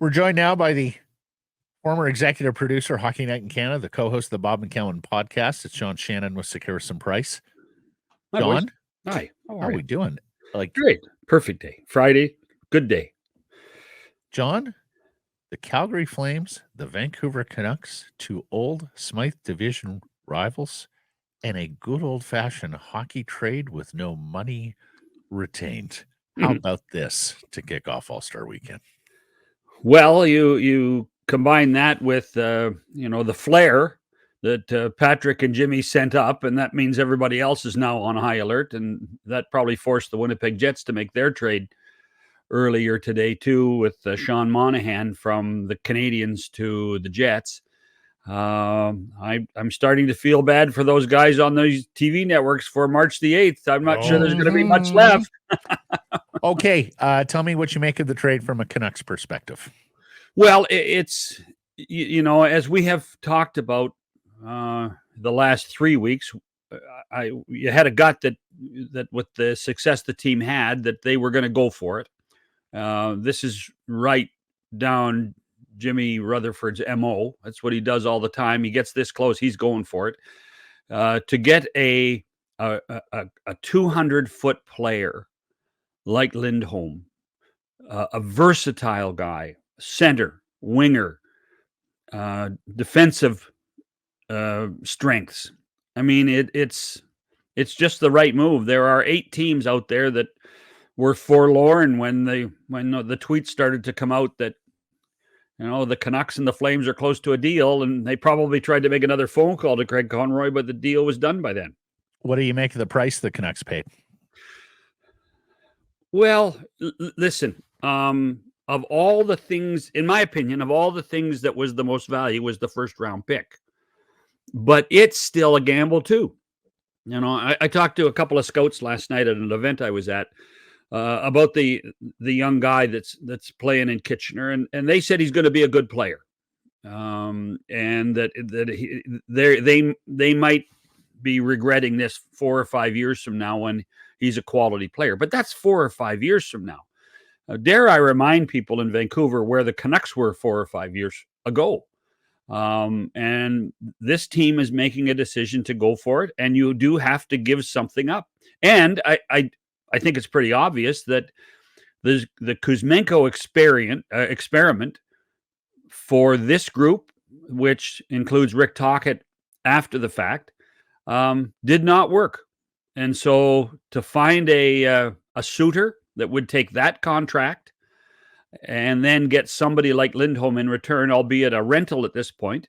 We're joined now by the former executive producer, Hockey Night in Canada, the co-host of the Bob McKellen podcast. It's John Shannon with Securus and Price. Hi, John, boys. Hi. how are we doing? Great. Perfect day. Friday. Good day. John, the Calgary Flames, the Vancouver Canucks, two old Smythe Division rivals, and a good old-fashioned hockey trade with no money retained. How about this to kick off All-Star Weekend? Well, you combine that with the flair that Patrick and Jimmy sent up, and that means everybody else is now on high alert, and that probably forced the Winnipeg Jets to make their trade earlier today too, with Sean Monahan from the Canadiens to the Jets. I'm starting to feel bad for those guys on those TV networks for March the 8th. I'm not sure there's going to be much left. Okay, tell me what you make of the trade from a Canucks perspective. Well, it's, as we have talked about the last 3 weeks, you had a gut that with the success the team had, that they were going to go for it. This is right down Jimmy Rutherford's MO. That's what he does all the time. He gets this close, he's going for it. To get a 200-foot player like Lindholm, a versatile guy, center, winger, defensive strengths. I mean, it's just the right move. There are 8 teams out there that were forlorn when the tweets started to come out that the Canucks and the Flames are close to a deal, and they probably tried to make another phone call to Craig Conroy, but the deal was done by then. What do you make of the price the Canucks paid? Well, listen, of all the things, in my opinion, of all the things that was the most value was the first round pick, but it's still a gamble too. I talked to a couple of scouts last night at an event I was at about the young guy that's playing in Kitchener, and they said he's going to be a good player, and that they might be regretting this 4 or 5 years from now when he's a quality player. But that's 4 or 5 years from now. Dare I remind people in Vancouver where the Canucks were 4 or 5 years ago. And this team is making a decision to go for it, and you do have to give something up. And I think it's pretty obvious that the Kuzmenko experiment for this group, which includes Rick Tocchet after the fact, did not work. And so to find a suitor that would take that contract and then get somebody like Lindholm in return, albeit a rental at this point.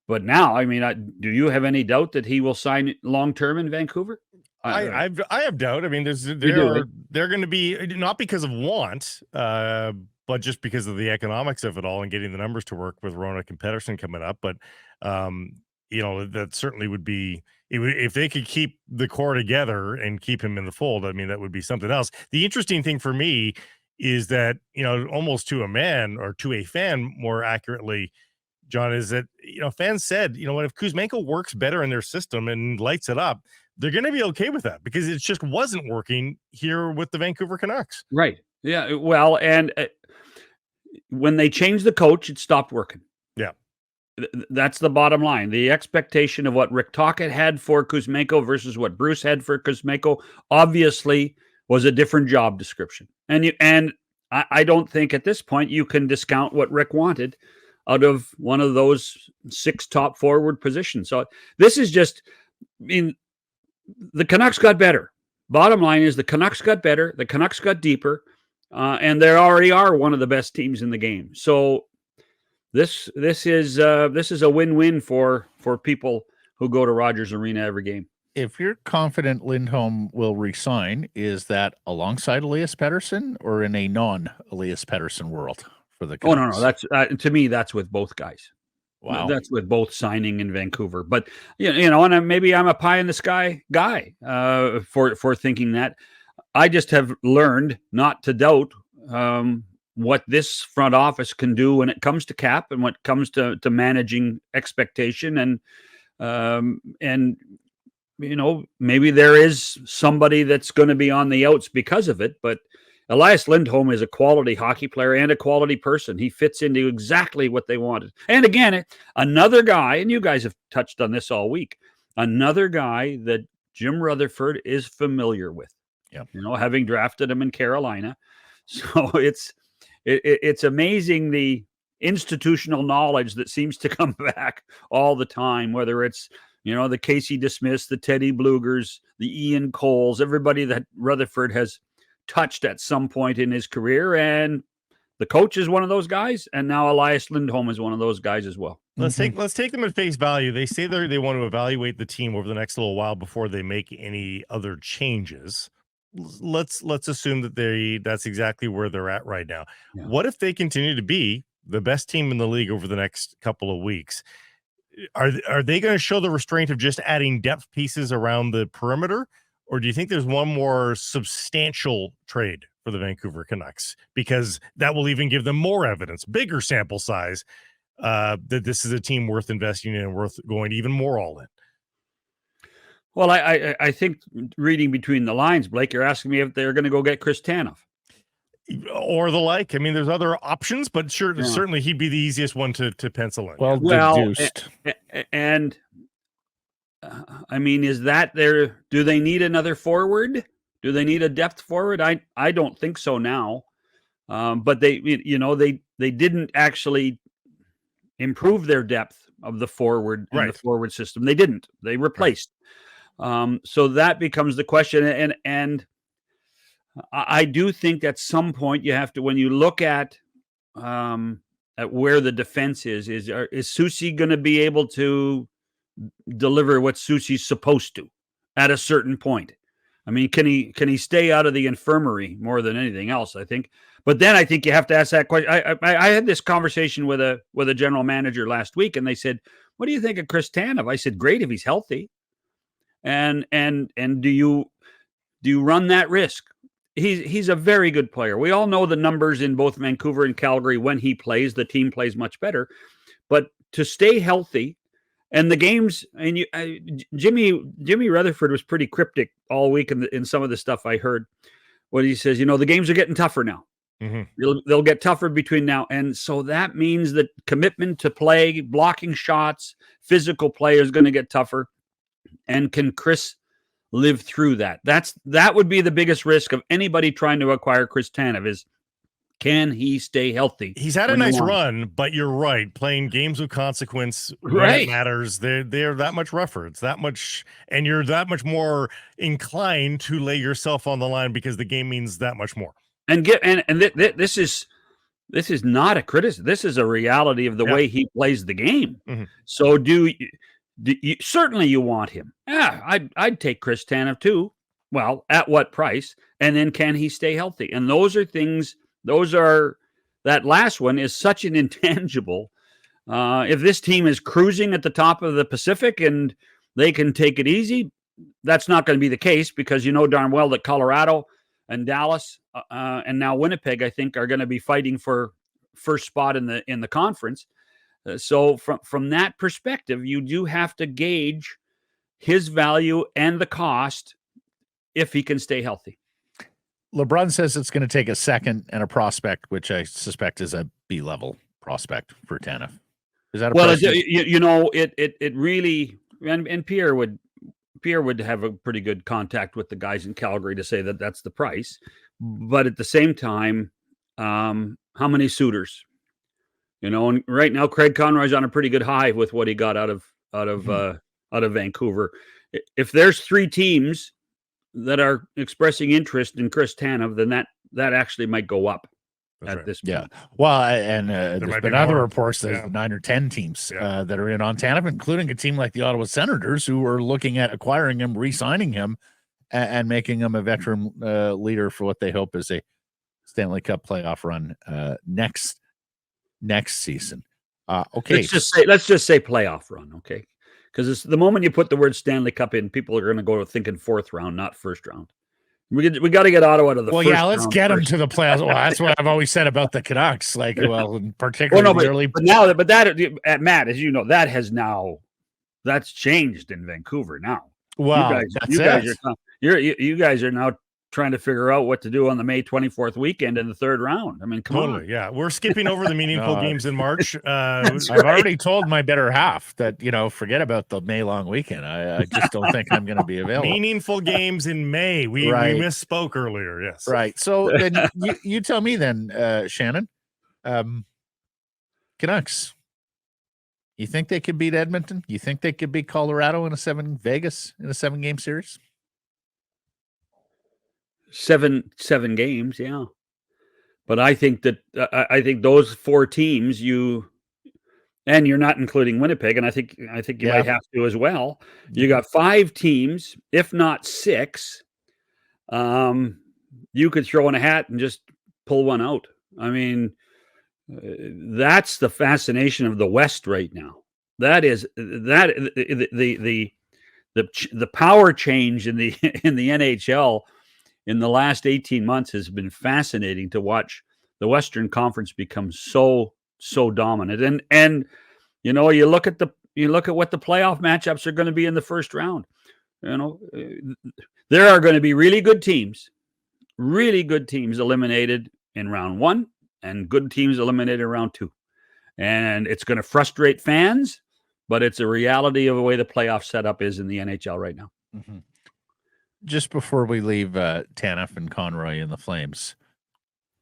But now, I mean, do you have any doubt that he will sign long-term in Vancouver? I have doubt. I mean, they're going to be, not because of want, but just because of the economics of it all and getting the numbers to work with Roenick and Pettersson coming up. But, that certainly would be, if they could keep the core together and keep him in the fold, I mean, that would be something else. The interesting thing for me is that, almost to a man, or to a fan more accurately, John, is that, fans said, what if Kuzmenko works better in their system and lights it up, they're going to be okay with that, because it just wasn't working here with the Vancouver Canucks. Right. Yeah. Well, and when they changed the coach, it stopped working. Yeah. That's the bottom line. The expectation of what Rick Tocchet had for Kuzmenko versus what Bruce had for Kuzmenko obviously was a different job description. And I don't think at this point you can discount what Rick wanted out of one of those 6 top forward positions. So this is just, the Canucks got better. Bottom line is the Canucks got better. The Canucks got deeper, and they already are one of the best teams in the game. So this is a win-win for people who go to Rogers Arena every game. If you're confident Lindholm will resign, is that alongside Elias Pettersson or in a non-Elias Pettersson world for the Canucks? Oh, no. That's to me, that's with both guys. Wow. That's with both signing in Vancouver. But, and maybe I'm a pie in the sky guy for thinking that. I just have learned not to doubt what this front office can do when it comes to cap and when it comes to managing expectation. And maybe there is somebody that's going to be on the outs because of it. But Elias Lindholm is a quality hockey player and a quality person. He fits into exactly what they wanted. And again, another guy, and you guys have touched on this all week, another guy that Jim Rutherford is familiar with. Yeah. Having drafted him in Carolina. So it's amazing the institutional knowledge that seems to come back all the time, whether it's the Casey DeSmiths, the Teddy Blugers, the Ian Coles, everybody that Rutherford has touched at some point in his career. And the coach is one of those guys, and now Elias Lindholm is one of those guys as well. Let's take them at face value. They say they want to evaluate the team over the next little while before they make any other changes. Let's assume that that's exactly where they're at right now. Yeah. What if they continue to be the best team in the league over the next couple of weeks? Are they going to show the restraint of just adding depth pieces around the perimeter, or do you think there's one more substantial trade for the Vancouver Canucks, because that will even give them more evidence, bigger sample size, that this is a team worth investing in and worth going even more all in? Well, I think reading between the lines, Blake, you're asking me if they're going to go get Chris Tanev. Or the like. I mean, there's other options, but certainly he'd be the easiest one to pencil in. Well, deduced. And I mean, is that do they need another forward? Do they need a depth forward? I don't think so now. But they didn't actually improve their depth of the forward in the forward system. They didn't. They replaced. So that becomes the question. And I do think at some point you have to, when you look at where the defense is Soucy going to be able to deliver what Soucy's supposed to at a certain point? I mean, can he stay out of the infirmary more than anything else, I think? But then I think you have to ask that question. I had this conversation with a general manager last week, and they said, "What do you think of Chris Tanev?" I said, "Great if he's healthy." And do you run that risk? He's a very good player. We all know the numbers in both Vancouver and Calgary. When he plays, the team plays much better. But to stay healthy, and the games, and Jimmy Rutherford was pretty cryptic all week in some of the stuff I heard. When he says, the games are getting tougher now. Mm-hmm. They'll get tougher between now, and so that means that commitment to play, blocking shots, physical play is going to get tougher. And can Chris live through that? That would be the biggest risk of anybody trying to acquire Chris Tanev, is can he stay healthy? He's had a nice run, but you're right. Playing games with consequence when it matters, they're that much rougher. It's that much, and you're that much more inclined to lay yourself on the line because the game means that much more. And this is not a criticism. This is a reality of the way he plays the game. Mm-hmm. So certainly you want him. Yeah, I'd take Chris Tanev too. Well, at what price? And then can he stay healthy? And those are things. That last one is such an intangible. If this team is cruising at the top of the Pacific and they can take it easy, that's not going to be the case, because darn well that Colorado and Dallas and now Winnipeg, I think, are going to be fighting for first spot in the conference. So from that perspective, you do have to gauge his value and the cost if he can stay healthy. LeBron says it's going to take a second and a prospect, which I suspect is a B-level prospect for Tanev. Is that it really, and Pierre would have a pretty good contact with the guys in Calgary to say that that's the price. But at the same time, how many suitors? And right now Craig Conroy's on a pretty good high with what he got out of Vancouver. If there's 3 teams that are expressing interest in Chris Tanev, then that actually might go up this point. Yeah. Well, and there's been other reports that 9 or 10 teams that are in on Tanev, including a team like the Ottawa Senators, who are looking at acquiring him, re-signing him, and making him a veteran leader for what they hope is a Stanley Cup playoff run next season. Okay. Let's just say playoff run. Okay. Because the moment you put the word Stanley Cup in, people are going to go thinking 4th round, not first round. We got to get Ottawa to the first round. Let's get them to the playoffs. Well, that's what I've always said about the Canucks. Particularly but Matt, as you know, that's changed in Vancouver now. Well, you guys are now trying to figure out what to do on the May 24th weekend in the third round. I mean, come on. Yeah. We're skipping over the meaningful games in March. I've already told my better half that, forget about the May long weekend. I just don't think I'm going to be available. Meaningful games in May. We misspoke earlier. Yes. Right. So then you tell me then, Shannon, Canucks, you think they could beat Edmonton? You think they could beat Colorado Vegas in a 7-game series? Seven games, yeah. But I think that I think those 4 teams and you're not including Winnipeg, and I think you might have to as well. You got 5 teams, if not 6. You could throw in a hat and just pull one out. I mean, that's the fascination of the West right now. That is the power change in the NHL in the last 18 months has been fascinating to watch the Western Conference become so dominant. And you look at what the playoff matchups are going to be in the first round. There are going to be really good teams eliminated in round 1 and good teams eliminated in round 2. And it's going to frustrate fans, but it's a reality of the way the playoff setup is in the NHL right now. Mm-hmm. Just before we leave Tanev and Conroy in the Flames,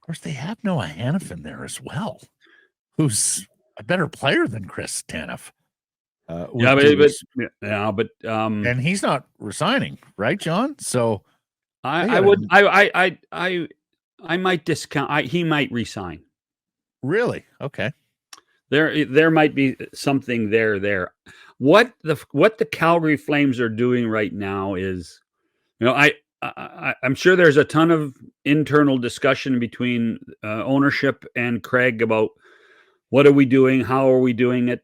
of course, they have Noah Hanifin there as well, who's a better player than Chris Tanev. And he's not resigning, right, John? So I might discount. He might resign. Really? Okay. There might be something there. What the Calgary Flames are doing right now is, I'm sure there's a ton of internal discussion between ownership and Craig about what are we doing, how are we doing it,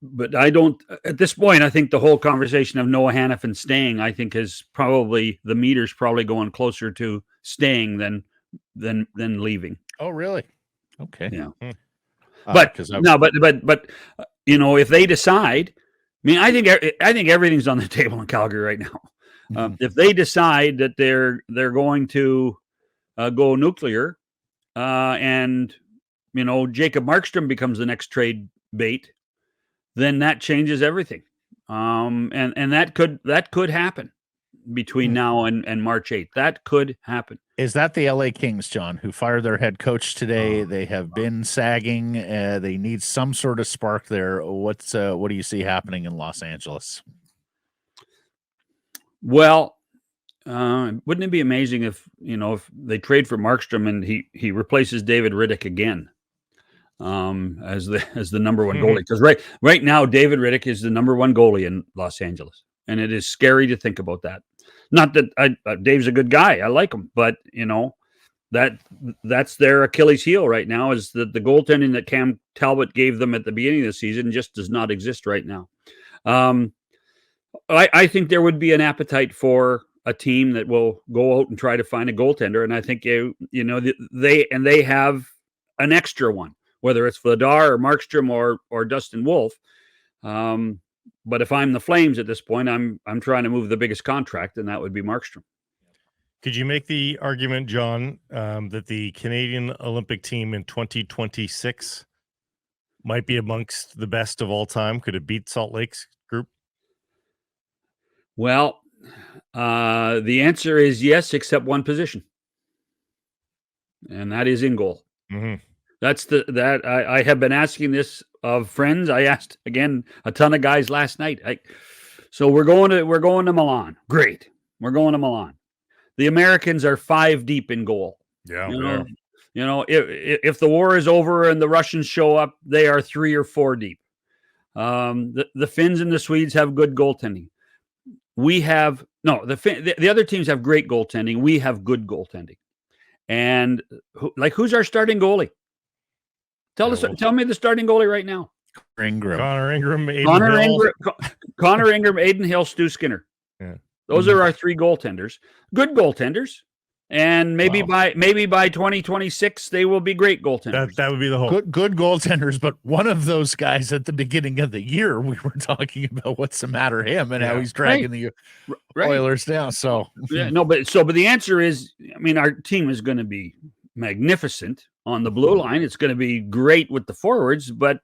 but I don't, at this point, I think the whole conversation of Noah Hanifin staying, I think is probably, the meter's probably going closer to staying than leaving. Oh, really? Okay. Yeah. But if they decide, I think everything's on the table in Calgary right now. Mm-hmm. If they decide that they're going to go nuclear, and Jacob Markstrom becomes the next trade bait, then that changes everything. And that could happen between now and March 8th. That could happen. Is that the LA Kings, John, who fired their head coach today? They have been sagging. They need some sort of spark there. What do you see happening in Los Angeles? Well, wouldn't it be amazing if they trade for Markstrom and he replaces David Riddick again as the number one goalie? Because right now David Riddick is the number one goalie in Los Angeles, and it is scary to think about that. Not that Dave's a good guy, I like him, but that's their Achilles heel right now, is that the goaltending that Cam Talbot gave them at the beginning of the season just does not exist right now. I think there would be an appetite for a team that will go out and try to find a goaltender, and I think they have an extra one, whether it's Vladar or Markstrom or Dustin Wolf. But if I'm the Flames at this point, I'm trying to move the biggest contract, and that would be Markstrom. Could you make the argument, John, that the Canadian Olympic team in 2026 might be amongst the best of all time? Could it beat Salt Lake's group? Well, the answer is yes, except one position, and that is in goal. Mm-hmm. I have been asking this of friends. I asked again a ton of guys last night. So we're going to Milan. Great, we're going to Milan. The Americans are 5 deep in goal. Yeah, if the war is over and the Russians show up, they are 3 or 4 deep. The Finns and the Swedes have good goaltending. The other teams have great goaltending. We have good goaltending. And who's our starting goalie? Tell me the starting goalie right now. Connor Ingram, Aiden Hill, Stu Skinner. Yeah. Those are our 3 goaltenders. Good goaltenders. And maybe Wow. by 2026 they will be great goaltenders. That would be the hope. Good goaltenders, but one of those guys at the beginning of the year, we were talking about what's the matter him and how he's dragging the Oilers down. So but the answer is, I mean, our team is going to be magnificent on the blue line. It's going to be great with the forwards, but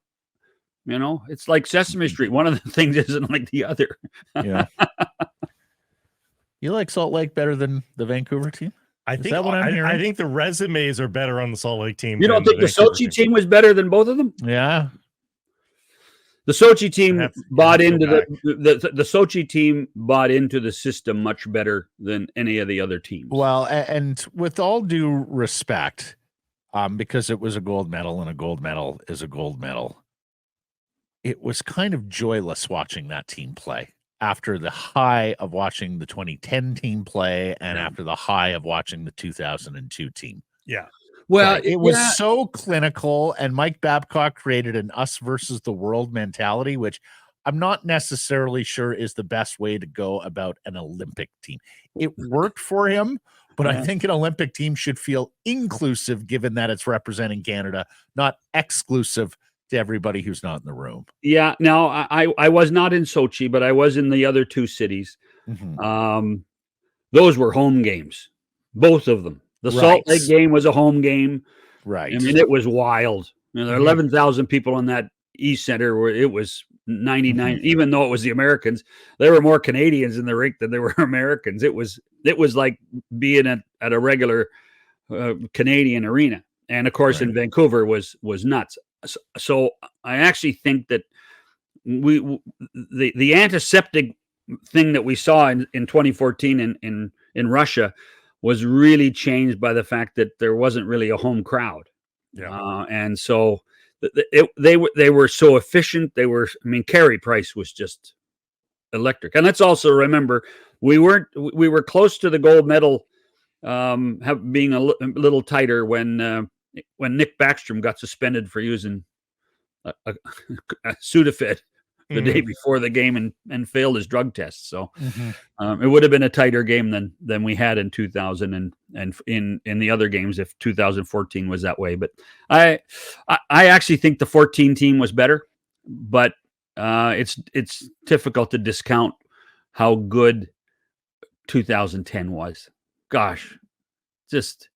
it's like Sesame Street. One of the things isn't like the other. Yeah. You like Salt Lake better than the Vancouver team? I think I think the resumes are better on the Salt Lake team. You don't think the Sochi team was better than both of them? Yeah. The Sochi team bought into the Sochi team bought into the system much better than any of the other teams. Well, and with all due respect, because it was a gold medal and a gold medal is a gold medal, it was kind of joyless watching that team play after the high of watching the 2010 team play and after the high of watching the 2002 team. Yeah. Well, it was so clinical, and Mike Babcock created an us versus the world mentality, which I'm not necessarily sure is the best way to go about an Olympic team. It worked for him, but I think an Olympic team should feel inclusive given that it's representing Canada, not exclusive to everybody who's not in the room. Yeah. Now, I was not in Sochi, but I was in the other two cities. Mm-hmm. Those were home games, both of them. The Salt Lake game was a home game. Right. I mean, it was wild. There are 11,000 people in that East Center where it was 99, even though it was the Americans, there were more Canadians in the rink than there were Americans. It was like being at a regular Canadian arena. And of course, in Vancouver was nuts. So I actually think that the antiseptic thing that we saw in 2014 in Russia was really changed by the fact that there wasn't really a home crowd. Yeah. And so they were so efficient. Carey Price was just electric. And let's also remember, we were close to the gold medal, being a little tighter when Nick Backstrom got suspended for using a Sudafed the day before the game and failed his drug test. So it would have been a tighter game than we had in 2000 and in the other games if 2014 was that way. But I actually think the 14 team was better, but it's difficult to discount how good 2010 was. Gosh, just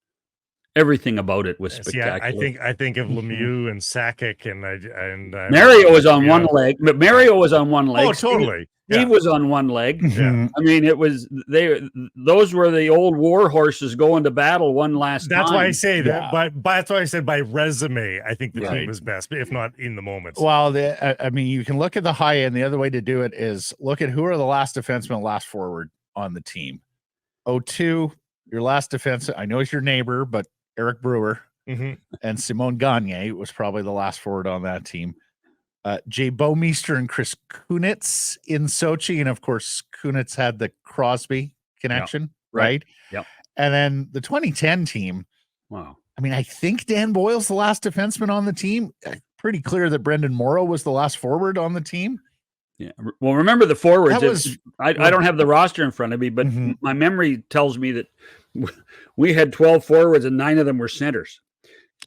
everything about it was spectacular. I think of Lemieux and Sakic and Mario was on one leg. But Mario was on one leg. Oh, totally. Steve was on one leg. Yeah. I mean, those were the old war horses going to battle one last time. That's why I say that. But that's why I said by resume, I think the team was best, if not in the moment. Well, you can look at the high end. The other way to do it is look at who are the last defenseman, last forward on the team. 02, your last defense. I know it's your neighbor, but Eric Brewer and Simone Gagne was probably the last forward on that team. Jay Bouwmeester and Chris Kunitz in Sochi. And of course, Kunitz had the Crosby connection, right? Yep. And then the 2010 team. Wow. I mean, I think Dan Boyle's the last defenseman on the team. Pretty clear that Brendan Morrow was the last forward on the team. Yeah. Well, remember the forwards. I don't have the roster in front of me, but my memory tells me that we had 12 forwards and 9 of them were centers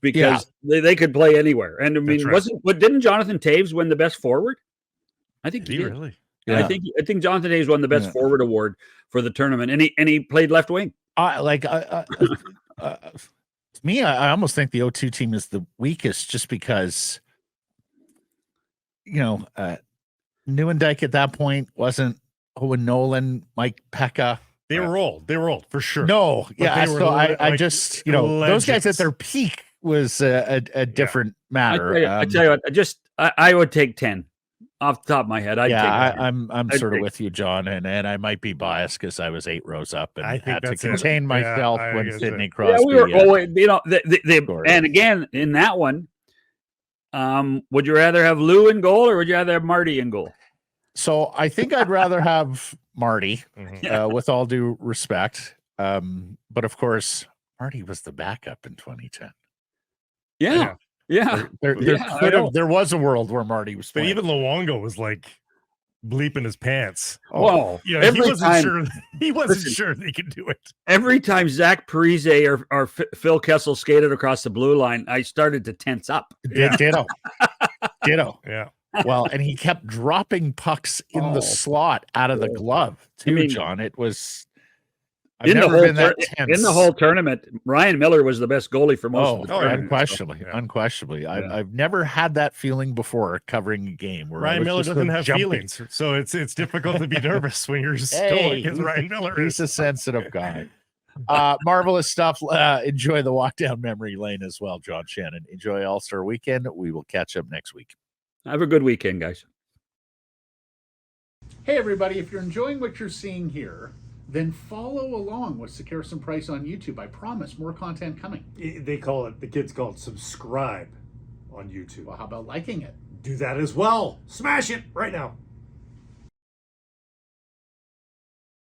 because they could play anywhere. And I mean, didn't Jonathan Taves win the best forward? I think he did. Really? Yeah. I think Jonathan Taves won the best forward award for the tournament, and he played left wing. Me, I almost think the 02 team is the weakest just because, Nieuwendyk at that point wasn't Owen Nolan, Mike Pekka. They were old. They were old for sure. No, so I just, those guys at their peak was a different matter. I tell you what, I would take 10 off the top of my head. I'm sort of with you, John, and I might be biased because I was 8 rows up and I had to contain myself when Sidney Crosby. Yeah, we were and again in that one, would you rather have Lou in goal or would you rather have Marty in goal? So I think I'd rather have Marty, with all due respect. But of course, Marty was the backup in 2010. Yeah. There was a world where Marty was playing. But even Luongo was like bleeping his pants. Whoa! You know, he wasn't sure they could do it. Every time Zach Parise or Phil Kessel skated across the blue line, I started to tense up. Ditto. Yeah. Well, and he kept dropping pucks in the slot out of the glove too, John. It was. I've never been that tense. In the whole tournament, Ryan Miller was the best goalie for most of the tournament. Unquestionably. I've never had that feeling before covering a game where Ryan Miller doesn't have feelings, so it's difficult to be nervous when you're still against Ryan Miller. He's a sensitive guy. Marvelous stuff. Enjoy the walk down memory lane as well, John Shannon. Enjoy All-Star Weekend. We will catch up next week. Have a good weekend, guys. Hey, everybody. If you're enjoying what you're seeing here, then follow along with Sekeres and Price on YouTube. I promise more content coming. The kids call it subscribe on YouTube. Well, how about liking it? Do that as well. Smash it right now.